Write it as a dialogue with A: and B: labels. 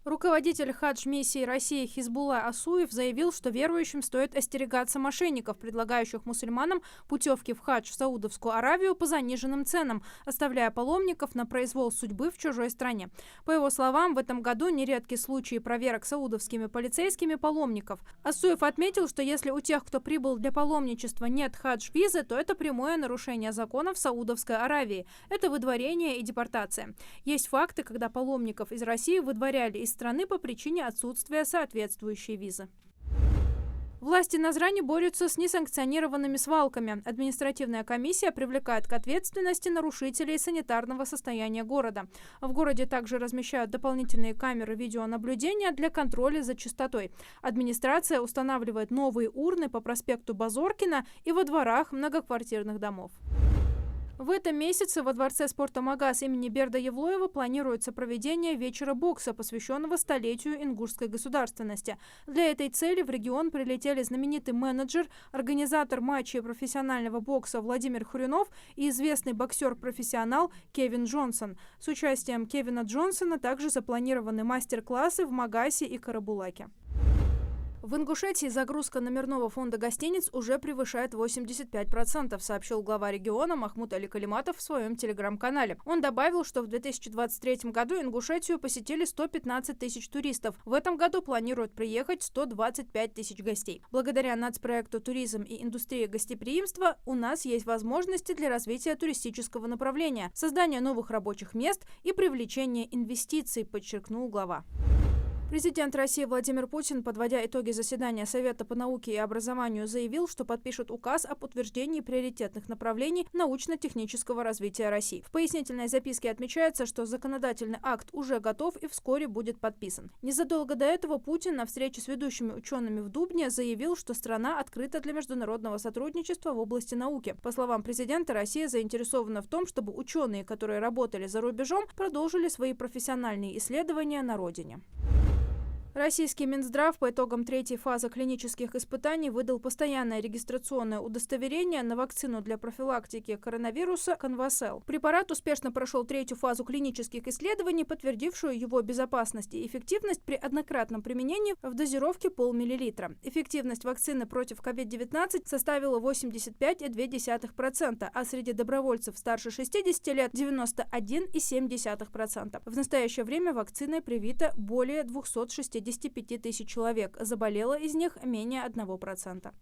A: Руководитель хадж-миссии России Хизбулла Асуев заявил, что верующим стоит остерегаться мошенников, предлагающих мусульманам путевки в хадж в Саудовскую Аравию по заниженным ценам, оставляя паломников на произвол судьбы в чужой стране. По его словам, в этом году нередки случаи проверок саудовскими полицейскими паломников. Асуев отметил, что если у тех, кто прибыл для паломничества, нет хадж-визы, то это прямое нарушение законов Саудовской Аравии. Это выдворение и депортация. Есть факты, когда паломников из России выдворяли из страны по причине отсутствия соответствующей визы. Власти Назрани борются с несанкционированными свалками. Административная комиссия привлекает к ответственности нарушителей санитарного состояния города. В городе также размещают дополнительные камеры видеонаблюдения для контроля за чистотой. Администрация устанавливает новые урны по проспекту Базоркина и во дворах многоквартирных домов. В этом месяце во Дворце спорта «Магаз» имени Берда Евлоева планируется проведение вечера бокса, посвященного столетию ингушской государственности. Для этой цели в регион прилетели знаменитый менеджер, организатор матчей профессионального бокса Владимир Хрюнов и известный боксер-профессионал Кевин Джонсон. С участием Кевина Джонсона также запланированы мастер-классы в Магасе и Карабулаке. В Ингушетии загрузка номерного фонда гостиниц уже превышает 85%, сообщил глава региона Махмуд Али Калиматов в своем телеграм-канале. Он добавил, что в 2023 году Ингушетию посетили 115 тысяч туристов. В этом году планируют приехать 125 тысяч гостей. Благодаря нацпроекту «Туризм и индустрия гостеприимства» у нас есть возможности для развития туристического направления, создания новых рабочих мест и привлечения инвестиций, подчеркнул глава. Президент России Владимир Путин, подводя итоги заседания Совета по науке и образованию, заявил, что подпишет указ об утверждении приоритетных направлений научно-технического развития России. В пояснительной записке отмечается, что законодательный акт уже готов и вскоре будет подписан. Незадолго до этого Путин на встрече с ведущими учеными в Дубне заявил, что страна открыта для международного сотрудничества в области науки. По словам президента, Россия заинтересована в том, чтобы ученые, которые работали за рубежом, продолжили свои профессиональные исследования на родине. Российский Минздрав по итогам третьей фазы клинических испытаний выдал постоянное регистрационное удостоверение на вакцину для профилактики коронавируса «Конвасел». Препарат успешно прошел третью фазу клинических исследований, подтвердившую его безопасность и эффективность при однократном применении в дозировке полмиллилитра. Эффективность вакцины против COVID-19 составила 85,2%, а среди добровольцев старше 60 лет – 91,7%. В настоящее время вакциной привито более 265 тысяч человек. Заболело из них менее 1%.